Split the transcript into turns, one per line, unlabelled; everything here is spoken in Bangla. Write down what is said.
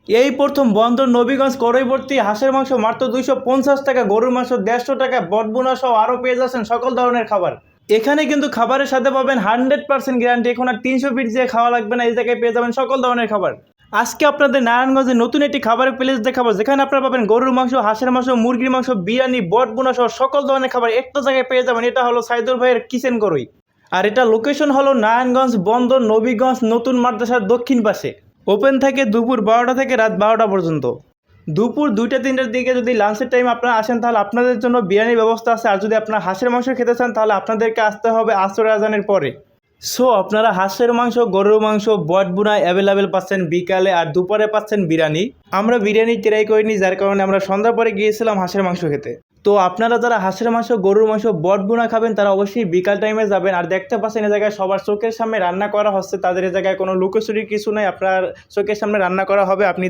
এই প্রথম বন্দর নবীগঞ্জ করইবর্তী হাঁসের মাংস মাত্র 250 টাকা, গরুর মাংস 150 টাকা, বটবুনা সহ আরও পেয়ে যাচ্ছেন সকল ধরনের খাবার। এখানে কিন্তু খাবারের সাথে পাবেন 100% গ্যারান্টি। এখন আর 300 ফিট দিয়ে খাওয়া লাগবে না, এই জায়গায় পেয়ে যাবেন সকল ধরনের খাবার। আজকে আপনাদের নারায়ণগঞ্জে নতুন একটি খাবারের প্লেস দেখাবো, যেখানে আপনারা পাবেন গরুর মাংস, হাঁসের মাংস, মুরগির মাংস, বিরিয়ানি, বটবুনা সহ সকল ধরনের খাবার একটা জায়গায় পেয়ে যাবেন। এটা হলো সাইদুল ভাইয়ের কিচেন করই। আর এটা লোকেশন হলো নারায়ণগঞ্জ বন্দর নবীগঞ্জ নতুন মাদ্রাসার দক্ষিণ পাশে। ওপেন থাকে দুপুর 12টা থেকে রাত 12টা পর্যন্ত। দুপুর 2টা-3টার দিকে যদি লাঞ্চের টাইম আপনারা আসেন, তাহলে আপনাদের জন্য বিরিয়ানির ব্যবস্থা আছে। আর যদি আপনারা হাঁসের মাংস খেতে চান, তাহলে আপনাদেরকে আসতে হবে আসর আজানের পরে। সো আপনারা হাঁসের মাংস, গরুর মাংস, বটবুনা অ্যাভেলেবেল পাচ্ছেন বিকালে, আর দুপুরে পাচ্ছেন বিরিয়ানি। আমরা বিরিয়ানি ট্রাই করিনি, যার কারণে আমরা সন্ধ্যার পরে গিয়েছিলাম হাঁসের মাংস খেতে। তো আপনারা যারা হাঁসের মাংস, গরুর মাংস, বটবুনা খাবেন, তারা অবশ্যই বিকাল টাইমে যাবেন। আর দেখতে পাচ্ছেন এই জায়গায় সবার চোখের সামনে রান্না করা হচ্ছে, তাদের এই জায়গায় কোনো লুকোচুরির কিছু নাই, আপনার চোখের সামনে রান্না করা হবে। আপনি